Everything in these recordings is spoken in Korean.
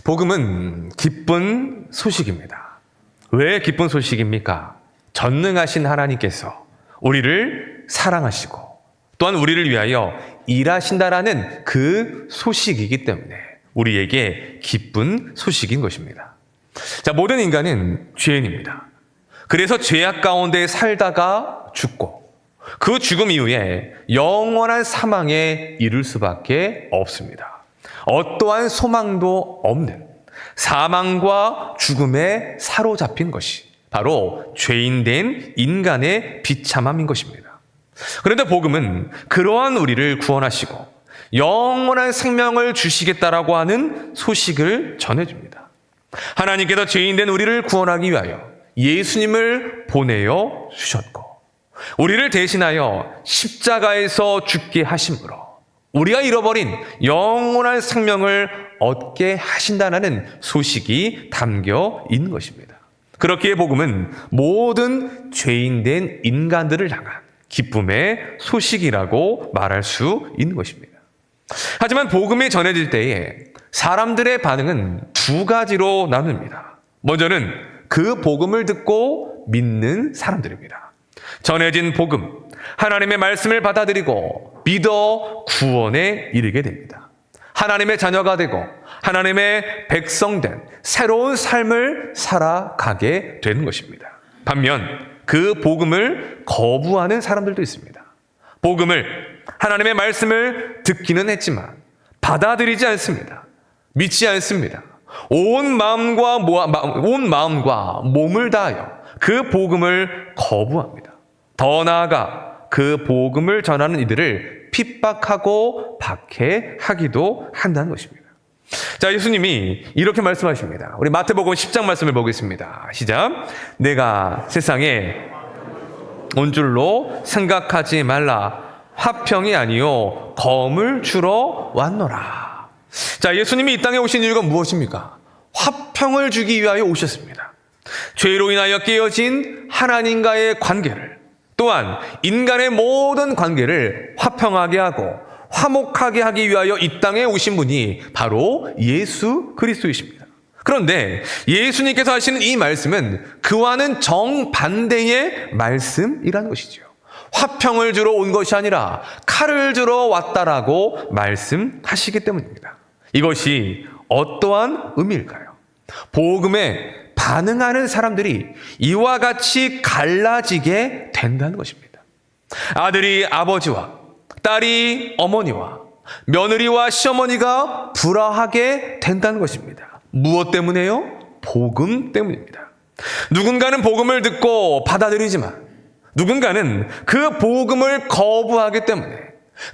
복음은 기쁜 소식입니다. 왜 기쁜 소식입니까? 전능하신 하나님께서 우리를 사랑하시고 또한 우리를 위하여 일하신다라는 그 소식이기 때문에 우리에게 기쁜 소식인 것입니다. 자, 모든 인간은 죄인입니다. 그래서 죄악 가운데 살다가 죽고 그 죽음 이후에 영원한 사망에 이를 수밖에 없습니다. 어떠한 소망도 없는 사망과 죽음에 사로잡힌 것이 바로 죄인된 인간의 비참함인 것입니다. 그런데 복음은 그러한 우리를 구원하시고 영원한 생명을 주시겠다라고 하는 소식을 전해줍니다. 하나님께서 죄인된 우리를 구원하기 위하여 예수님을 보내어 주셨고 우리를 대신하여 십자가에서 죽게 하심으로 우리가 잃어버린 영원한 생명을 얻게 하신다는 소식이 담겨 있는 것입니다. 그렇기에 복음은 모든 죄인된 인간들을 향한 기쁨의 소식이라고 말할 수 있는 것입니다. 하지만 복음이 전해질 때에 사람들의 반응은 두 가지로 나눕니다. 먼저는 그 복음을 듣고 믿는 사람들입니다. 전해진 복음, 하나님의 말씀을 받아들이고 믿어 구원에 이르게 됩니다. 하나님의 자녀가 되고 하나님의 백성된 새로운 삶을 살아가게 되는 것입니다. 반면 그 복음을 거부하는 사람들도 있습니다. 복음을, 하나님의 말씀을 듣기는 했지만 받아들이지 않습니다. 믿지 않습니다. 온 마음과 몸을 다하여 그 복음을 거부합니다. 더 나아가 그 복음을 전하는 이들을 핍박하고 박해하기도 한다는 것입니다. 자, 예수님이 이렇게 말씀하십니다. 우리 마태복음 10장 말씀을 보겠습니다. 시작. 내가 세상에 온 줄로 생각하지 말라. 화평이 아니요 검을 주러 왔노라. 자, 예수님이 이 땅에 오신 이유가 무엇입니까? 화평을 주기 위하여 오셨습니다. 죄로 인하여 깨어진 하나님과의 관계를 또한 인간의 모든 관계를 화평하게 하고 화목하게 하기 위하여 이 땅에 오신 분이 바로 예수 그리스도이십니다. 그런데 예수님께서 하시는 이 말씀은 그와는 정반대의 말씀이라는 것이죠. 화평을 주러 온 것이 아니라 칼을 주러 왔다라고 말씀하시기 때문입니다. 이것이 어떠한 의미일까요? 복음에 반응하는 사람들이 이와 같이 갈라지게 된다는 것입니다. 아들이 아버지와 딸이 어머니와 며느리와 시어머니가 불화하게 된다는 것입니다. 무엇 때문에요? 복음 때문입니다. 누군가는 복음을 듣고 받아들이지만 누군가는 그 복음을 거부하기 때문에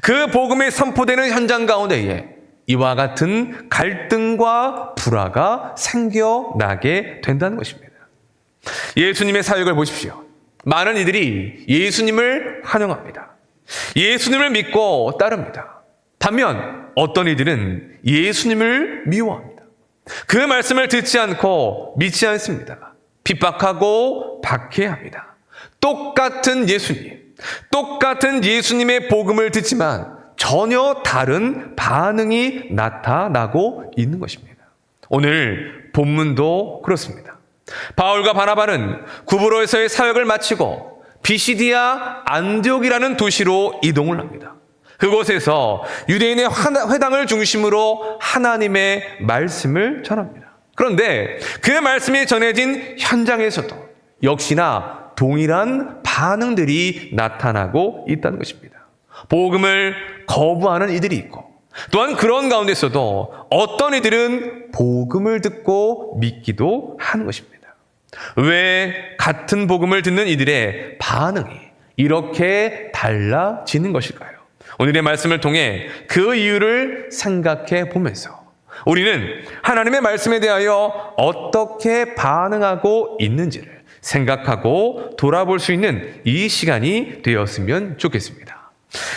그 복음이 선포되는 현장 가운데에 이와 같은 갈등과 불화가 생겨나게 된다는 것입니다. 예수님의 사역을 보십시오. 많은 이들이 예수님을 환영합니다. 예수님을 믿고 따릅니다. 반면 어떤 이들은 예수님을 미워합니다. 그 말씀을 듣지 않고 믿지 않습니다. 핍박하고 박해합니다. 똑같은 예수님의 복음을 듣지만 전혀 다른 반응이 나타나고 있는 것입니다. 오늘 본문도 그렇습니다. 바울과 바나바는 구브로에서의 사역을 마치고 비시디아 안디옥이라는 도시로 이동을 합니다. 그곳에서 유대인의 회당을 중심으로 하나님의 말씀을 전합니다. 그런데 그 말씀이 전해진 현장에서도 역시나 동일한 반응들이 나타나고 있다는 것입니다. 복음을 거부하는 이들이 있고 또한 그런 가운데서도 어떤 이들은 복음을 듣고 믿기도 하는 것입니다. 왜 같은 복음을 듣는 이들의 반응이 이렇게 달라지는 것일까요? 오늘의 말씀을 통해 그 이유를 생각해 보면서 우리는 하나님의 말씀에 대하여 어떻게 반응하고 있는지를 생각하고 돌아볼 수 있는 이 시간이 되었으면 좋겠습니다.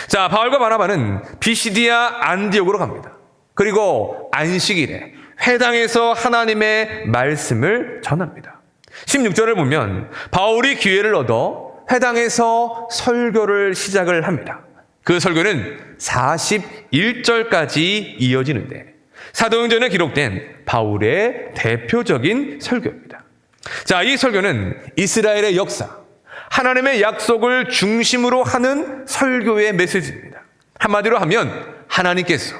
자, 바울과 바나바는 비시디아 안디옥으로 갑니다. 그리고 안식일에 회당에서 하나님의 말씀을 전합니다. 16절을 보면 바울이 기회를 얻어 회당에서 설교를 시작을 합니다. 그 설교는 41절까지 이어지는데 사도행전에 기록된 바울의 대표적인 설교입니다. 자, 이 설교는 이스라엘의 역사, 하나님의 약속을 중심으로 하는 설교의 메시지입니다. 한마디로 하면 하나님께서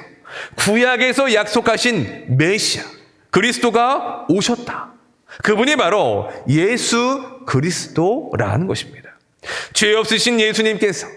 구약에서 약속하신 메시아 그리스도가 오셨다. 그분이 바로 예수 그리스도라는 것입니다. 죄 없으신 예수님께서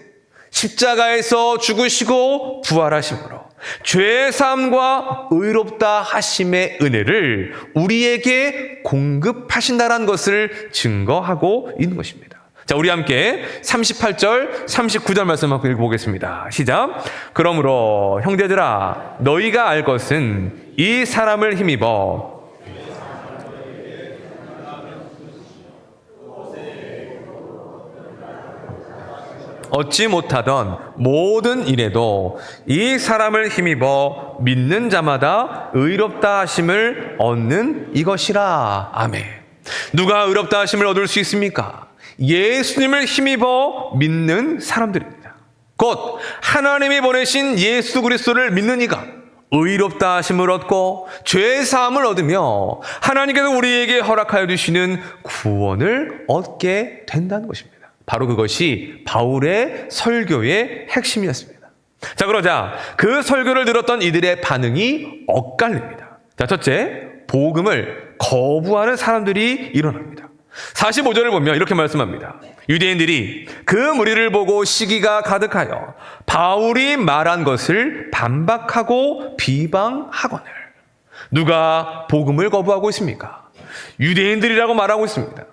십자가에서 죽으시고 부활하심으로 죄 사함과 의롭다 하심의 은혜를 우리에게 공급하신다는 것을 증거하고 있는 것입니다. 자, 우리 함께 38절, 39절 말씀 한번 읽어보겠습니다. 시작. 그러므로 형제들아, 너희가 알 것은 이 사람을 힘입어 얻지 못하던 모든 일에도 이 사람을 힘입어 믿는 자마다 의롭다 하심을 얻는 이것이라. 아멘. 누가 의롭다 하심을 얻을 수 있습니까? 예수님을 힘입어 믿는 사람들입니다. 곧 하나님이 보내신 예수 그리스도를 믿는 이가 의롭다 하심을 얻고 죄 사함을 얻으며 하나님께서 우리에게 허락하여 주시는 구원을 얻게 된다는 것입니다. 바로 그것이 바울의 설교의 핵심이었습니다. 자, 그러자 그 설교를 들었던 이들의 반응이 엇갈립니다. 자, 첫째, 복음을 거부하는 사람들이 일어납니다. 45절을 보면 이렇게 말씀합니다. 유대인들이 그 무리를 보고 시기가 가득하여 바울이 말한 것을 반박하고 비방하거늘. 누가 복음을 거부하고 있습니까? 유대인들이라고 말하고 있습니다.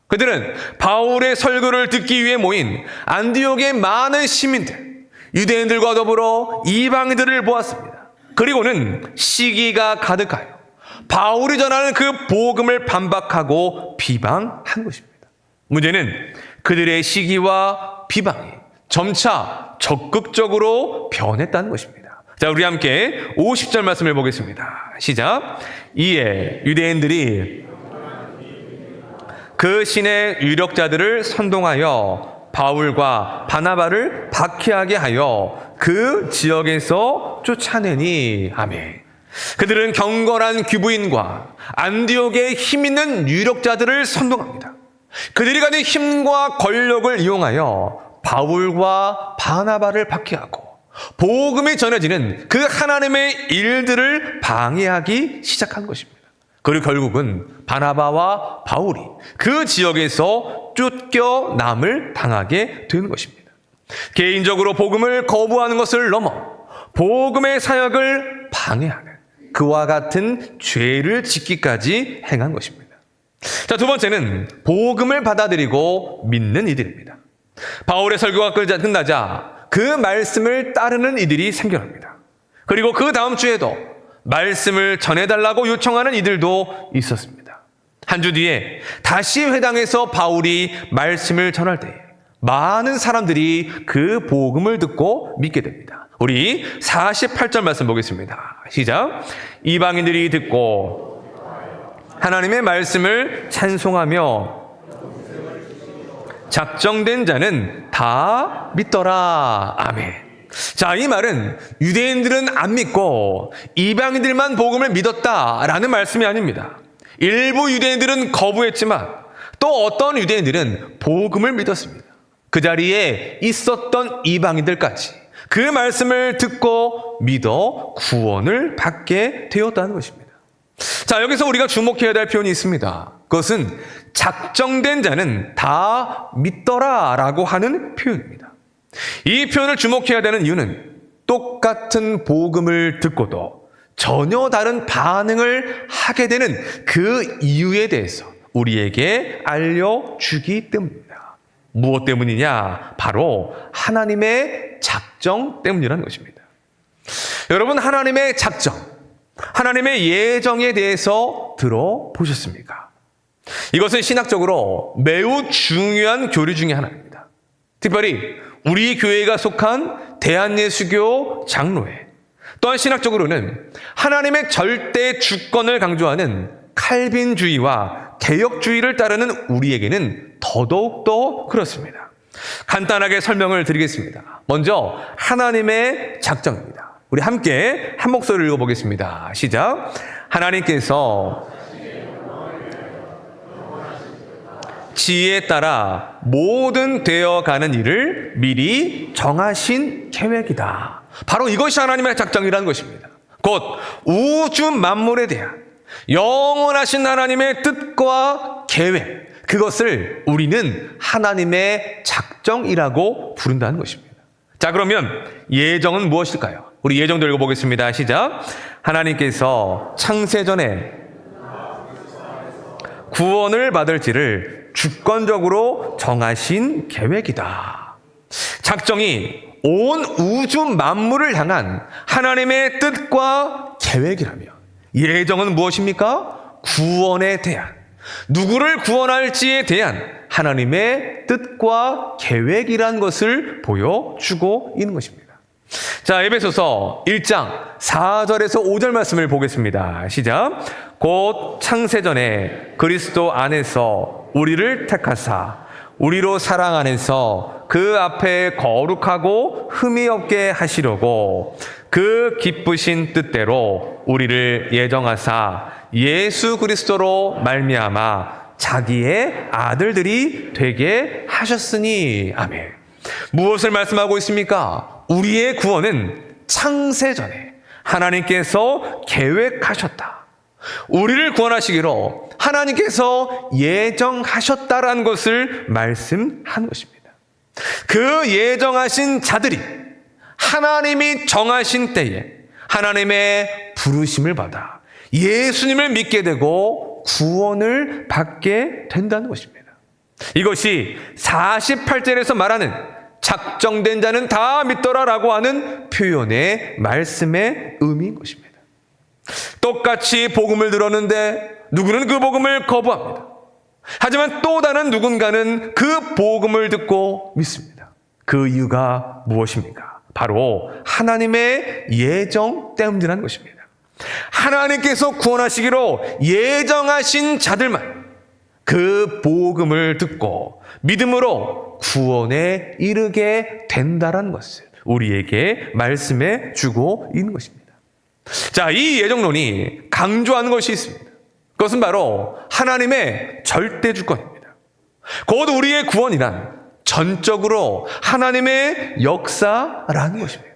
그들은 바울의 설교를 듣기 위해 모인 안디옥의 많은 시민들, 유대인들과 더불어 이방인들을 보았습니다. 그리고는 시기가 가득하여 바울이 전하는 그 복음을 반박하고 비방한 것입니다. 문제는 그들의 시기와 비방이 점차 적극적으로 변했다는 것입니다. 자, 우리 함께 50절 말씀을 보겠습니다. 시작. 이에 유대인들이 그 신의 유력자들을 선동하여 바울과 바나바를 박해하게 하여 그 지역에서 쫓아내니. 아멘. 그들은 경건한 귀부인과 안디옥의 힘 있는 유력자들을 선동합니다. 그들이 가진 힘과 권력을 이용하여 바울과 바나바를 박해하고 복음이 전해지는 그 하나님의 일들을 방해하기 시작한 것입니다. 그리고 결국은 바나바와 바울이 그 지역에서 쫓겨남을 당하게 되는 것입니다. 개인적으로 복음을 거부하는 것을 넘어 복음의 사역을 방해하는 그와 같은 죄를 짓기까지 행한 것입니다. 자, 두 번째는 복음을 받아들이고 믿는 이들입니다. 바울의 설교가 끝나자 그 말씀을 따르는 이들이 생겨납니다. 그리고 그 다음 주에도 말씀을 전해달라고 요청하는 이들도 있었습니다. 한 주 뒤에 다시 회당에서 바울이 말씀을 전할 때에 많은 사람들이 그 복음을 듣고 믿게 됩니다. 우리 48절 말씀 보겠습니다. 시작. 이방인들이 듣고 하나님의 말씀을 찬송하며 작정된 자는 다 믿더라. 아멘. 자, 이 말은 유대인들은 안 믿고 이방인들만 복음을 믿었다라는 말씀이 아닙니다. 일부 유대인들은 거부했지만 또 어떤 유대인들은 복음을 믿었습니다. 그 자리에 있었던 이방인들까지 그 말씀을 듣고 믿어 구원을 받게 되었다는 것입니다. 자, 여기서 우리가 주목해야 될 표현이 있습니다. 그것은 작정된 자는 다 믿더라라고 하는 표현입니다. 이 표현을 주목해야 되는 이유는 똑같은 복음을 듣고도 전혀 다른 반응을 하게 되는 그 이유에 대해서 우리에게 알려주기 때문입니다. 무엇 때문이냐? 바로 하나님의 작정 때문이라는 것입니다. 여러분, 하나님의 작정, 하나님의 예정에 대해서 들어보셨습니까? 이것은 신학적으로 매우 중요한 교리 중에 하나입니다. 특별히 우리 교회가 속한 대한예수교 장로회, 또한 신학적으로는 하나님의 절대 주권을 강조하는 칼빈주의와 개혁주의를 따르는 우리에게는 더더욱 그렇습니다. 간단하게 설명을 드리겠습니다. 먼저 하나님의 작정입니다. 우리 함께 한 목소리를 읽어보겠습니다. 시작. 하나님께서 지혜에 따라 모든 되어가는 일을 미리 정하신 계획이다. 바로 이것이 하나님의 작정이라는 것입니다. 곧 우주 만물에 대한 영원하신 하나님의 뜻과 계획, 그것을 우리는 하나님의 작정이라고 부른다는 것입니다. 자, 그러면 예정은 무엇일까요? 우리 예정도 읽어보겠습니다. 시작. 하나님께서 창세전에 구원을 받을지를 주권적으로 정하신 계획이다. 작정이 온 우주 만물을 향한 하나님의 뜻과 계획이라면 예정은 무엇입니까? 구원에 대한, 누구를 구원할지에 대한 하나님의 뜻과 계획이란 것을 보여주고 있는 것입니다. 자, 에베소서 1장 4절에서 5절 말씀을 보겠습니다. 시작. 곧 창세전에 그리스도 안에서 우리를 택하사 우리로 사랑 안에서 그 앞에 거룩하고 흠이 없게 하시려고 그 기쁘신 뜻대로 우리를 예정하사 예수 그리스도로 말미암아 자기의 아들들이 되게 하셨으니. 아멘. 무엇을 말씀하고 있습니까? 우리의 구원은 창세전에 하나님께서 계획하셨다. 우리를 구원하시기로 하나님께서 예정하셨다라는 것을 말씀한 것입니다. 그 예정하신 자들이 하나님이 정하신 때에 하나님의 부르심을 받아 예수님을 믿게 되고 구원을 받게 된다는 것입니다. 이것이 48절에서 말하는 작정된 자는 다 믿더라라고 하는 표현의 말씀의 의미인 것입니다. 똑같이 복음을 들었는데 누구는 그 복음을 거부합니다. 하지만 또 다른 누군가는 그 복음을 듣고 믿습니다. 그 이유가 무엇입니까? 바로 하나님의 예정 때문이라는 것입니다. 하나님께서 구원하시기로 예정하신 자들만 그 복음을 듣고 믿음으로 구원에 이르게 된다는 것을 우리에게 말씀해 주고 있는 것입니다. 자, 이 예정론이 강조하는 것이 있습니다. 그것은 바로 하나님의 절대 주권입니다. 곧 우리의 구원이란 전적으로 하나님의 역사라는 것입니다.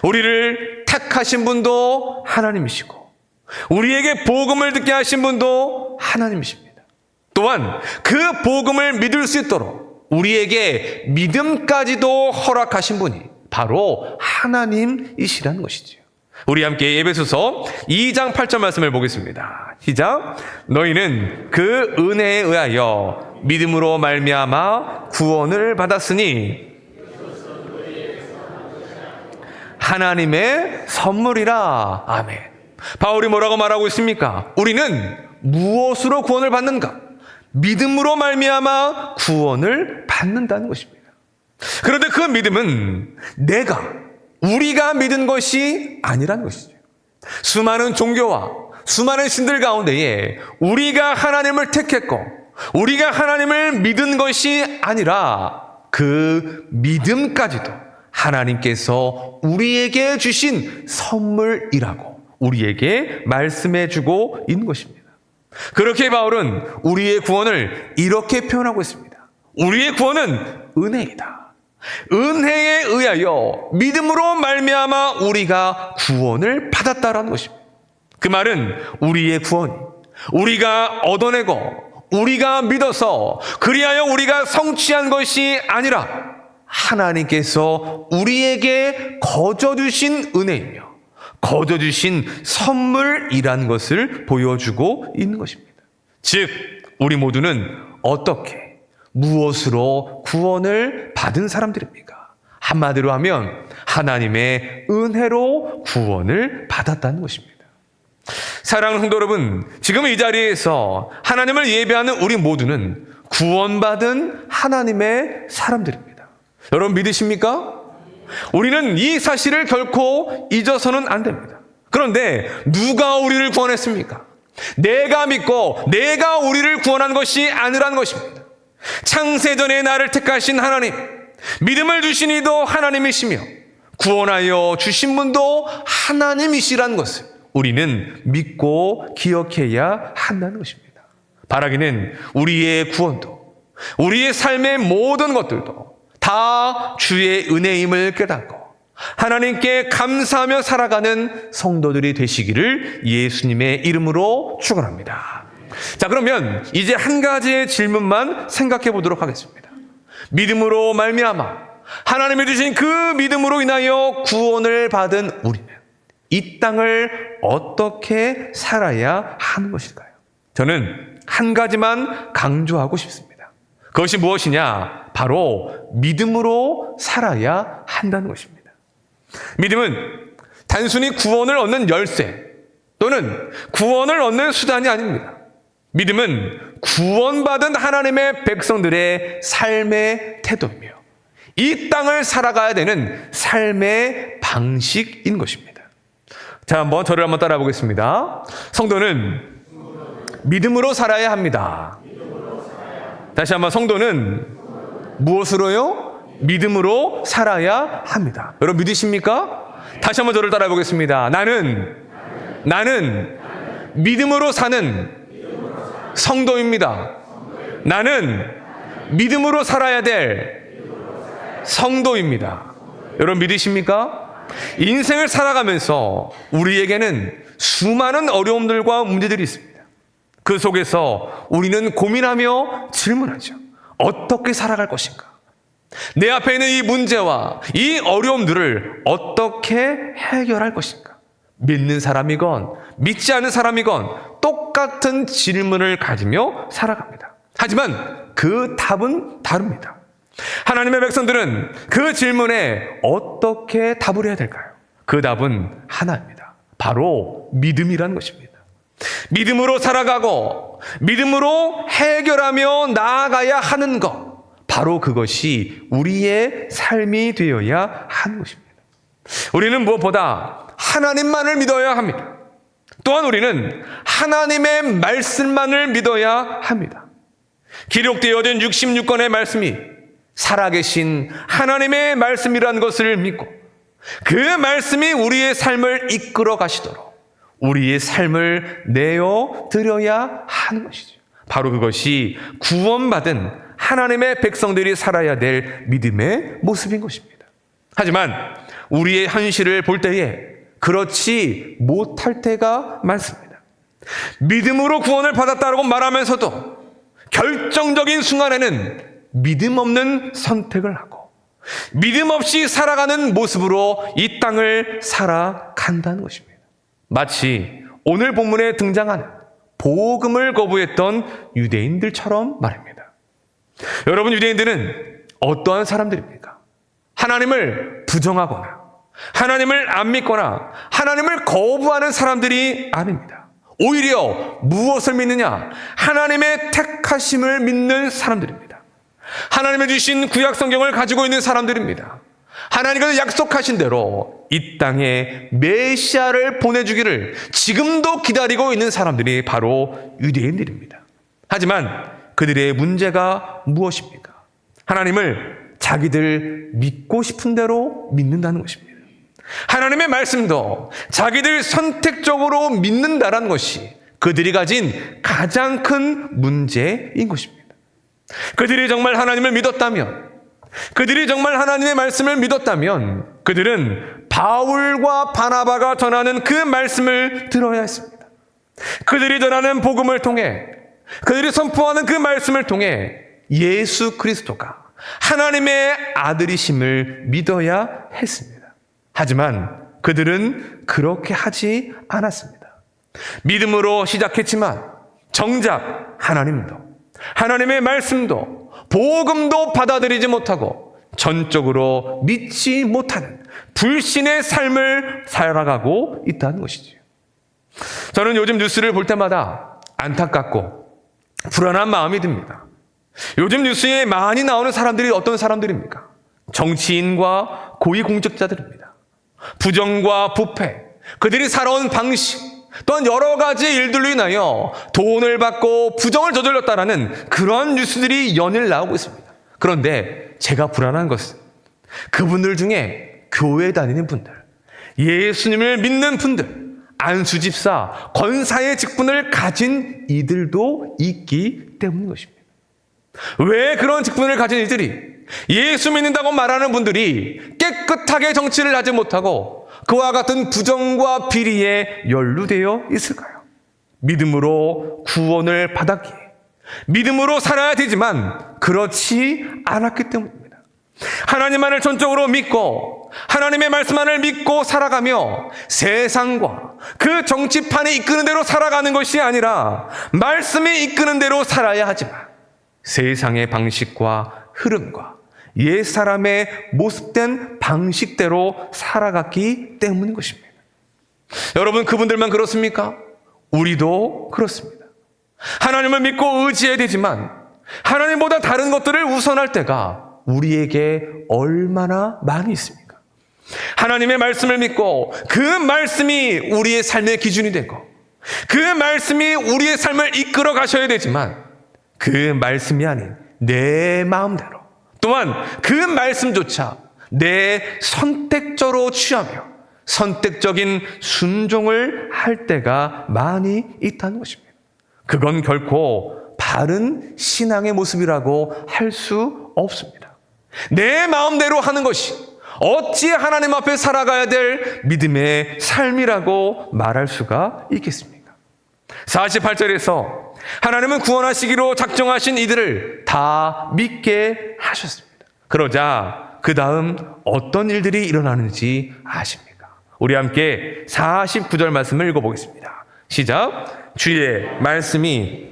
우리를 택하신 분도 하나님이시고 우리에게 복음을 듣게 하신 분도 하나님이십니다. 또한 그 복음을 믿을 수 있도록 우리에게 믿음까지도 허락하신 분이 바로 하나님이시라는 것이지요. 우리 함께 에베소서 2장 8절 말씀을 보겠습니다. 시작. 너희는 그 은혜에 의하여 믿음으로 말미암아 구원을 받았으니 하나님의 선물이라. 아멘. 바울이 뭐라고 말하고 있습니까? 우리는 무엇으로 구원을 받는가? 믿음으로 말미암아 구원을 받는다는 것입니다. 그런데 그 믿음은 우리가 믿은 것이 아니라는 것이죠. 수많은 종교와 수많은 신들 가운데에 우리가 하나님을 택했고 우리가 하나님을 믿은 것이 아니라 그 믿음까지도 하나님께서 우리에게 주신 선물이라고 우리에게 말씀해 주고 있는 것입니다. 그렇게 바울은 우리의 구원을 이렇게 표현하고 있습니다. 우리의 구원은 은혜이다. 은혜에 의하여 믿음으로 말미암아 우리가 구원을 받았다라는 것입니다. 그 말은 우리의 구원이 우리가 얻어내고 우리가 믿어서 그리하여 우리가 성취한 것이 아니라 하나님께서 우리에게 거저주신 은혜이며 거저주신 선물이라는 것을 보여주고 있는 것입니다. 즉 우리 모두는 어떻게 무엇으로 구원을 받은 사람들입니까? 한마디로 하면 하나님의 은혜로 구원을 받았다는 것입니다. 사랑하는 성도 여러분, 지금 이 자리에서 하나님을 예배하는 우리 모두는 구원받은 하나님의 사람들입니다. 여러분 믿으십니까? 우리는 이 사실을 결코 잊어서는 안 됩니다. 그런데 누가 우리를 구원했습니까? 내가 믿고 내가 우리를 구원한 것이 아니라는 것입니다. 창세전에 나를 택하신 하나님, 믿음을 주신 이도 하나님이시며 구원하여 주신 분도 하나님이시라는 것을 우리는 믿고 기억해야 한다는 것입니다. 바라기는 우리의 구원도, 우리의 삶의 모든 것들도 다 주의 은혜임을 깨닫고 하나님께 감사하며 살아가는 성도들이 되시기를 예수님의 이름으로 축원합니다. 자, 그러면 이제 한 가지의 질문만 생각해 보도록 하겠습니다. 믿음으로 말미암아 하나님이 주신 그 믿음으로 인하여 구원을 받은 우리는 이 땅을 어떻게 살아야 하는 것일까요? 저는 한 가지만 강조하고 싶습니다. 그것이 무엇이냐? 바로 믿음으로 살아야 한다는 것입니다. 믿음은 단순히 구원을 얻는 열쇠 또는 구원을 얻는 수단이 아닙니다. 믿음은 구원받은 하나님의 백성들의 삶의 태도이며 이 땅을 살아가야 되는 삶의 방식인 것입니다. 자, 저를 한번 따라 보겠습니다. 성도는 믿음으로 살아야 합니다. 다시 한번, 성도는 무엇으로요? 믿음으로 살아야 합니다. 여러분 믿으십니까? 다시 한번 저를 따라 보겠습니다. 나는 믿음으로 사는 성도입니다. 나는 믿음으로 살아야 될 성도입니다. 여러분 믿으십니까? 인생을 살아가면서 우리에게는 수많은 어려움들과 문제들이 있습니다. 그 속에서 우리는 고민하며 질문하죠. 어떻게 살아갈 것인가? 내 앞에 있는 이 문제와 이 어려움들을 어떻게 해결할 것인가? 믿는 사람이건 믿지 않는 사람이건 똑같은 질문을 가지며 살아갑니다. 하지만 그 답은 다릅니다. 하나님의 백성들은 그 질문에 어떻게 답을 해야 될까요? 그 답은 하나입니다. 바로 믿음이라는 것입니다. 믿음으로 살아가고 믿음으로 해결하며 나아가야 하는 것, 바로 그것이 우리의 삶이 되어야 하는 것입니다. 우리는 무엇보다 하나님만을 믿어야 합니다. 또한 우리는 하나님의 말씀만을 믿어야 합니다. 기록되어진 66권의 말씀이 살아계신 하나님의 말씀이라는 것을 믿고 그 말씀이 우리의 삶을 이끌어 가시도록 우리의 삶을 내어 드려야 하는 것이죠. 바로 그것이 구원받은 하나님의 백성들이 살아야 될 믿음의 모습인 것입니다. 하지만 우리의 현실을 볼 때에 그렇지 못할 때가 많습니다. 믿음으로 구원을 받았다고 말하면서도 결정적인 순간에는 믿음 없는 선택을 하고 믿음 없이 살아가는 모습으로 이 땅을 살아간다는 것입니다. 마치 오늘 본문에 등장하는 복음을 거부했던 유대인들처럼 말입니다. 여러분, 유대인들은 어떠한 사람들입니까? 하나님을 부정하거나 하나님을 안 믿거나 하나님을 거부하는 사람들이 아닙니다. 오히려 무엇을 믿느냐? 하나님의 택하심을 믿는 사람들입니다. 하나님의 주신 구약 성경을 가지고 있는 사람들입니다. 하나님께서 약속하신 대로 이 땅에 메시아를 보내주기를 지금도 기다리고 있는 사람들이 바로 유대인들입니다. 하지만 그들의 문제가 무엇입니까? 하나님을 자기들 믿고 싶은 대로 믿는다는 것입니다. 하나님의 말씀도 자기들 선택적으로 믿는다는 것이 그들이 가진 가장 큰 문제인 것입니다. 그들이 정말 하나님을 믿었다면, 그들이 정말 하나님의 말씀을 믿었다면 그들은 바울과 바나바가 전하는 그 말씀을 들어야 했습니다. 그들이 전하는 복음을 통해, 그들이 선포하는 그 말씀을 통해 예수 그리스도가 하나님의 아들이심을 믿어야 했습니다. 하지만 그들은 그렇게 하지 않았습니다. 믿음으로 시작했지만 정작 하나님도, 하나님의 말씀도, 복음도 받아들이지 못하고 전적으로 믿지 못하는 불신의 삶을 살아가고 있다는 것이지요. 저는 요즘 뉴스를 볼 때마다 안타깝고 불안한 마음이 듭니다. 요즘 뉴스에 많이 나오는 사람들이 어떤 사람들입니까? 정치인과 고위공직자들입니다. 부정과 부패, 그들이 살아온 방식, 또한 여러 가지 일들로 인하여 돈을 받고 부정을 저질렀다라는 그런 뉴스들이 연일 나오고 있습니다. 그런데 제가 불안한 것은 그분들 중에 교회 다니는 분들, 예수님을 믿는 분들, 안수집사, 권사의 직분을 가진 이들도 있기 때문인 것입니다. 왜 그런 직분을 가진 이들이, 예수 믿는다고 말하는 분들이 깨끗하게 정치를 하지 못하고 그와 같은 부정과 비리에 연루되어 있을까요? 믿음으로 구원을 받았기에 믿음으로 살아야 되지만 그렇지 않았기 때문입니다. 하나님만을 전적으로 믿고 하나님의 말씀만을 믿고 살아가며 세상과 그 정치판이 이끄는 대로 살아가는 것이 아니라 말씀이 이끄는 대로 살아야 하지만 세상의 방식과 흐름과 옛사람의 모습된 방식대로 살아갔기 때문인 것입니다. 여러분, 그분들만 그렇습니까? 우리도 그렇습니다. 하나님을 믿고 의지해야 되지만 하나님보다 다른 것들을 우선할 때가 우리에게 얼마나 많이 있습니까? 하나님의 말씀을 믿고 그 말씀이 우리의 삶의 기준이 되고 그 말씀이 우리의 삶을 이끌어 가셔야 되지만 그 말씀이 아닌 내 마음대로, 또한 그 말씀조차 내 선택적으로 취하며 선택적인 순종을 할 때가 많이 있다는 것입니다. 그건 결코 바른 신앙의 모습이라고 할 수 없습니다. 내 마음대로 하는 것이 어찌 하나님 앞에 살아가야 될 믿음의 삶이라고 말할 수가 있겠습니까? 48절에서 하나님은 구원하시기로 작정하신 이들을 다 믿게 하셨습니다. 그러자 그 다음 어떤 일들이 일어나는지 아십니까? 우리 함께 49절 말씀을 읽어보겠습니다. 시작. 주의 말씀이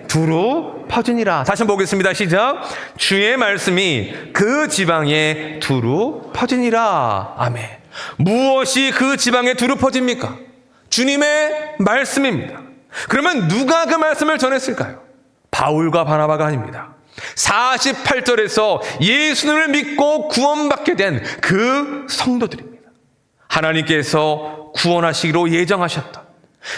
두루 퍼지니라. 다시 한번 보겠습니다. 시작. 주의 말씀이 그 지방에 두루 퍼지니라. 아멘. 무엇이 그 지방에 두루 퍼집니까? 주님의 말씀입니다. 그러면 누가 그 말씀을 전했을까요? 바울과 바나바가 아닙니다. 48절에서 예수님을 믿고 구원받게 된 그 성도들입니다. 하나님께서 구원하시기로 예정하셨던,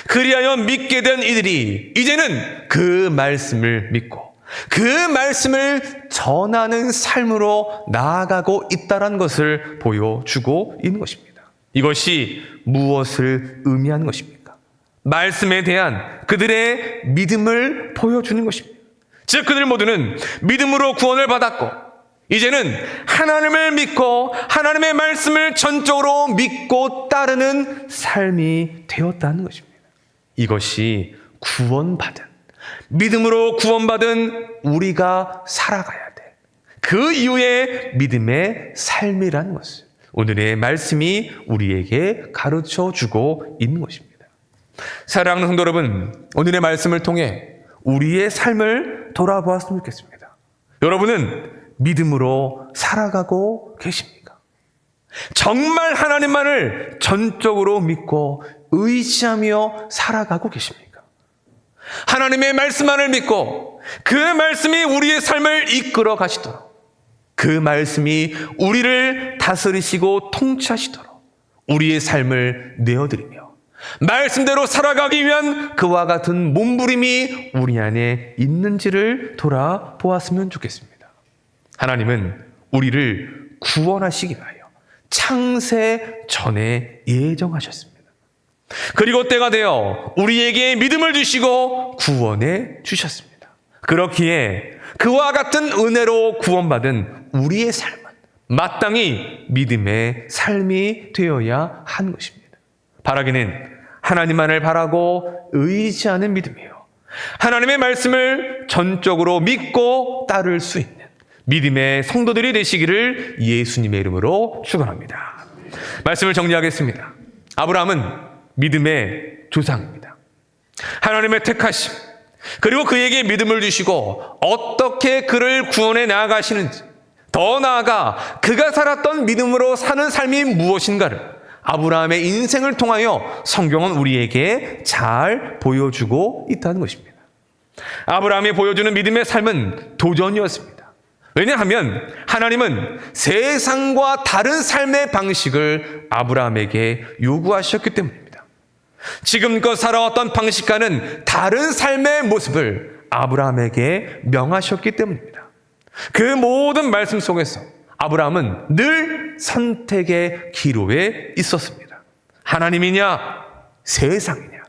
그리하여 믿게 된 이들이 이제는 그 말씀을 믿고 그 말씀을 전하는 삶으로 나아가고 있다는 것을 보여주고 있는 것입니다. 이것이 무엇을 의미하는 것입니까? 말씀에 대한 그들의 믿음을 보여주는 것입니다. 즉 그들 모두는 믿음으로 구원을 받았고 이제는 하나님을 믿고 하나님의 말씀을 전적으로 믿고 따르는 삶이 되었다는 것입니다. 이것이 구원받은, 믿음으로 구원받은 우리가 살아가야 돼. 그 이후의 믿음의 삶이라는 것을 오늘의 말씀이 우리에게 가르쳐주고 있는 것입니다. 사랑하는 성도 여러분, 오늘의 말씀을 통해 우리의 삶을 돌아보았으면 좋겠습니다. 여러분은 믿음으로 살아가고 계십니까? 정말 하나님만을 전적으로 믿고 의지하며 살아가고 계십니까? 하나님의 말씀만을 믿고 그 말씀이 우리의 삶을 이끌어 가시도록, 그 말씀이 우리를 다스리시고 통치하시도록 우리의 삶을 내어드리며 말씀대로 살아가기 위한 그와 같은 몸부림이 우리 안에 있는지를 돌아보았으면 좋겠습니다. 하나님은 우리를 구원하시기 위하여 창세 전에 예정하셨습니다. 그리고 때가 되어 우리에게 믿음을 주시고 구원해 주셨습니다. 그렇기에 그와 같은 은혜로 구원받은 우리의 삶은 마땅히 믿음의 삶이 되어야 하는 것입니다. 바라기는 하나님만을 바라고 의지하는 믿음이요, 하나님의 말씀을 전적으로 믿고 따를 수 있는 믿음의 성도들이 되시기를 예수님의 이름으로 축원합니다. 말씀을 정리하겠습니다. 아브라함은 믿음의 조상입니다. 하나님의 택하심, 그리고 그에게 믿음을 주시고 어떻게 그를 구원해 나아가시는지, 더 나아가 그가 살았던 믿음으로 사는 삶이 무엇인가를 아브라함의 인생을 통하여 성경은 우리에게 잘 보여주고 있다는 것입니다. 아브라함이 보여주는 믿음의 삶은 도전이었습니다. 왜냐하면 하나님은 세상과 다른 삶의 방식을 아브라함에게 요구하셨기 때문입니다. 지금껏 살아왔던 방식과는 다른 삶의 모습을 아브라함에게 명하셨기 때문입니다. 그 모든 말씀 속에서 아브라함은 늘 선택의 기로에 있었습니다. 하나님이냐, 세상이냐,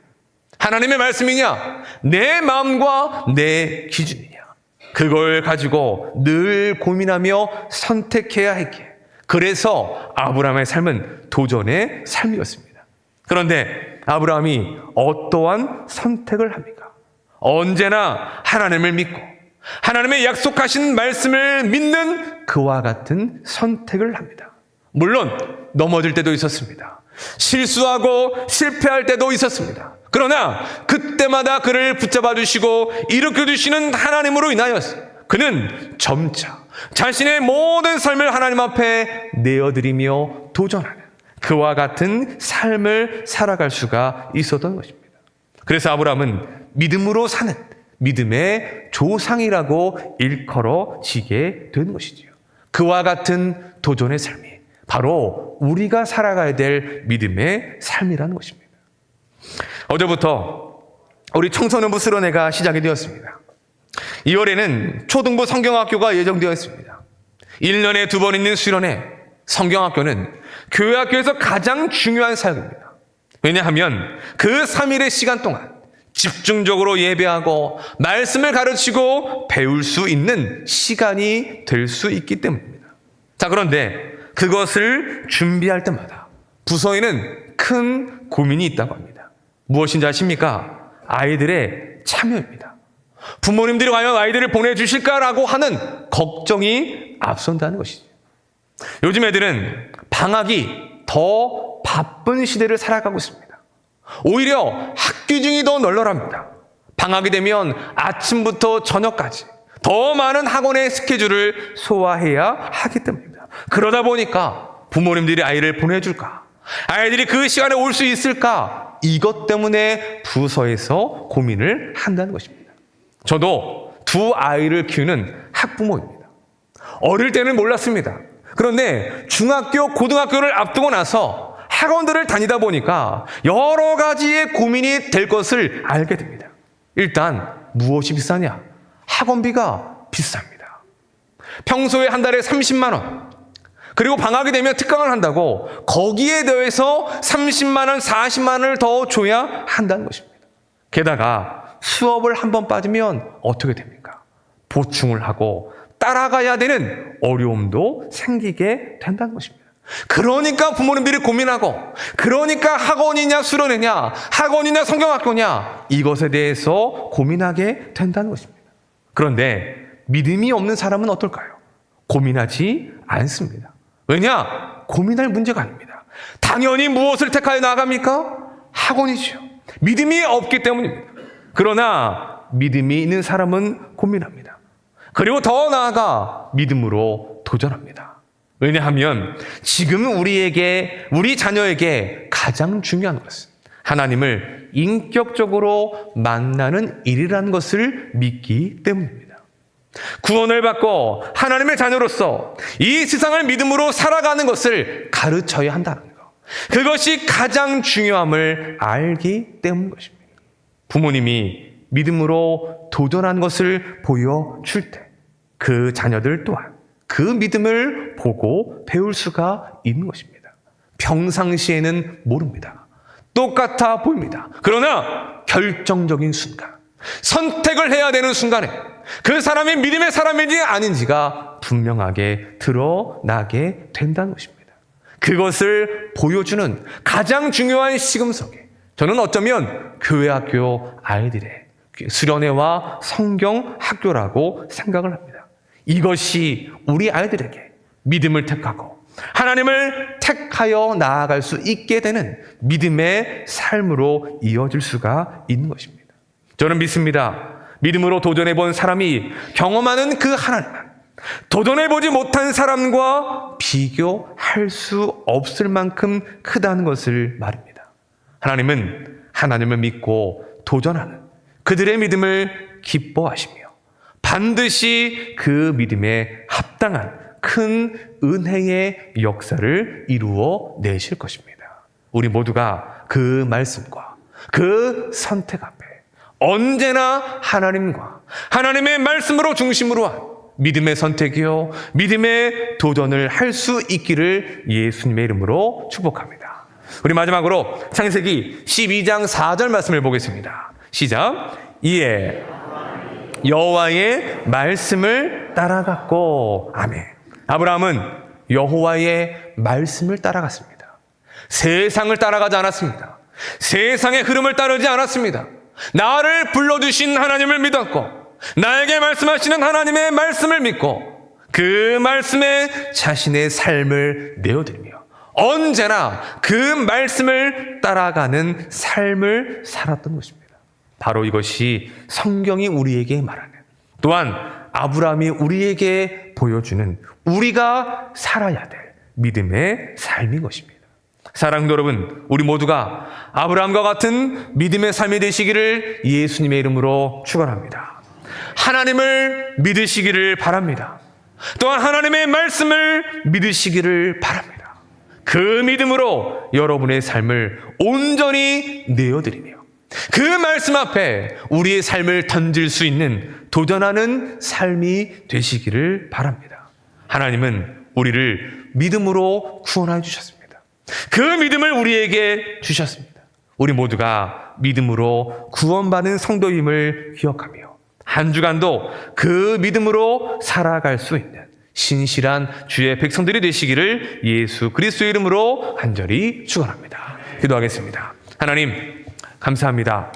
하나님의 말씀이냐, 내 마음과 내 기준이냐, 그걸 가지고 늘 고민하며 선택해야 했기에 그래서 아브라함의 삶은 도전의 삶이었습니다. 그런데 아브라함이 어떠한 선택을 합니까? 언제나 하나님을 믿고 하나님의 약속하신 말씀을 믿는 그와 같은 선택을 합니다. 물론 넘어질 때도 있었습니다. 실수하고 실패할 때도 있었습니다. 그러나 그때마다 그를 붙잡아 주시고 일으켜 주시는 하나님으로 인하여 그는 점차 자신의 모든 삶을 하나님 앞에 내어드리며 도전하는 그와 같은 삶을 살아갈 수가 있었던 것입니다. 그래서 아브라함은 믿음으로 사는 믿음의 조상이라고 일컬어지게 된 것이지요. 그와 같은 도전의 삶이 바로 우리가 살아가야 될 믿음의 삶이라는 것입니다. 어제부터 우리 청소년부 수련회가 시작이 되었습니다. 2월에는 초등부 성경학교가 예정되어 있습니다. 1년에 2번 있는 수련회, 성경학교는 교회학교에서 가장 중요한 사역입니다. 왜냐하면 그 3일의 시간 동안 집중적으로 예배하고 말씀을 가르치고 배울 수 있는 시간이 될 수 있기 때문입니다. 자, 그런데 그것을 준비할 때마다 부서에는 큰 고민이 있다고 합니다. 무엇인지 아십니까? 아이들의 참여입니다. 부모님들이 과연 아이들을 보내주실까라고 하는 걱정이 앞선다는 것이죠. 요즘 애들은 방학이 더 바쁜 시대를 살아가고 있습니다. 오히려 학교중이 더 널널합니다. 방학이 되면 아침부터 저녁까지 더 많은 학원의 스케줄을 소화해야 하기 때문입니다. 그러다 보니까 부모님들이 아이를 보내줄까? 아이들이 그 시간에 올 수 있을까? 이것 때문에 부서에서 고민을 한다는 것입니다. 저도 2 아이를 키우는 학부모입니다. 어릴 때는 몰랐습니다. 그런데 중학교, 고등학교를 앞두고 나서 학원들을 다니다 보니까 여러 가지의 고민이 될 것을 알게 됩니다. 일단 무엇이 비싸냐? 학원비가 비쌉니다. 평소에 한 달에 30만 원, 그리고 방학이 되면 특강을 한다고 거기에 더해서 30만 원, 40만 원을 더 줘야 한다는 것입니다. 게다가 수업을 한번 빠지면 어떻게 됩니까? 보충을 하고 따라가야 되는 어려움도 생기게 된다는 것입니다. 그러니까 부모님들이 고민하고, 그러니까 학원이냐 수련회냐, 학원이냐 성경학교냐, 이것에 대해서 고민하게 된다는 것입니다. 그런데 믿음이 없는 사람은 어떨까요? 고민하지 않습니다. 왜냐? 고민할 문제가 아닙니다. 당연히 무엇을 택하여 나아갑니까? 학원이죠. 믿음이 없기 때문입니다. 그러나 믿음이 있는 사람은 고민합니다. 그리고 더 나아가 믿음으로 도전합니다. 왜냐하면 지금 우리 자녀에게 가장 중요한 것은 하나님을 인격적으로 만나는 일이라는 것을 믿기 때문입니다. 구원을 받고 하나님의 자녀로서 이 세상을 믿음으로 살아가는 것을 가르쳐야 한다는 것. 그것이 가장 중요함을 알기 때문인 것입니다. 부모님이 믿음으로 도전한 것을 보여줄 때 그 자녀들 또한 그 믿음을 보고 배울 수가 있는 것입니다. 평상시에는 모릅니다. 똑같아 보입니다. 그러나 결정적인 순간, 선택을 해야 되는 순간에 그 사람이 믿음의 사람인지 아닌지가 분명하게 드러나게 된다는 것입니다. 그것을 보여주는 가장 중요한 시금석에 저는 어쩌면 교회학교 아이들의 수련회와 성경학교라고 생각을 합니다. 이것이 우리 아이들에게 믿음을 택하고 하나님을 택하여 나아갈 수 있게 되는 믿음의 삶으로 이어질 수가 있는 것입니다. 저는 믿습니다. 믿음으로 도전해본 사람이 경험하는 그 하나님은 도전해보지 못한 사람과 비교할 수 없을 만큼 크다는 것을 말입니다. 하나님은 하나님을 믿고 도전하는 그들의 믿음을 기뻐하시며 반드시 그 믿음에 합당한 큰 은혜의 역사를 이루어 내실 것입니다. 우리 모두가 그 말씀과 그 선택 앞에 언제나 하나님과 하나님의 말씀으로 중심으로 한 믿음의 선택이요, 믿음의 도전을 할 수 있기를 예수님의 이름으로 축복합니다. 우리 마지막으로 창세기 12장 4절 말씀을 보겠습니다. 시작. 이에 여호와의 말씀을 따라갔고. 아멘. 아브라함은 여호와의 말씀을 따라갔습니다. 세상을 따라가지 않았습니다. 세상의 흐름을 따르지 않았습니다. 나를 불러주신 하나님을 믿었고, 나에게 말씀하시는 하나님의 말씀을 믿고, 그 말씀에 자신의 삶을 내어드리며 언제나 그 말씀을 따라가는 삶을 살았던 것입니다. 바로 이것이 성경이 우리에게 말하는, 또한 아브라함이 우리에게 보여주는 우리가 살아야 될 믿음의 삶인 것입니다. 사랑하는 여러분, 우리 모두가 아브라함과 같은 믿음의 삶이 되시기를 예수님의 이름으로 축원합니다. 하나님을 믿으시기를 바랍니다. 또한 하나님의 말씀을 믿으시기를 바랍니다. 그 믿음으로 여러분의 삶을 온전히 내어드리며 그 말씀 앞에 우리의 삶을 던질 수 있는 도전하는 삶이 되시기를 바랍니다. 하나님은 우리를 믿음으로 구원하여 주셨습니다. 그 믿음을 우리에게 주셨습니다. 우리 모두가 믿음으로 구원받은 성도임을 기억하며 한 주간도 그 믿음으로 살아갈 수 있는 신실한 주의 백성들이 되시기를 예수 그리스도의 이름으로 간절히 축원합니다. 기도하겠습니다. 하나님, 감사합니다.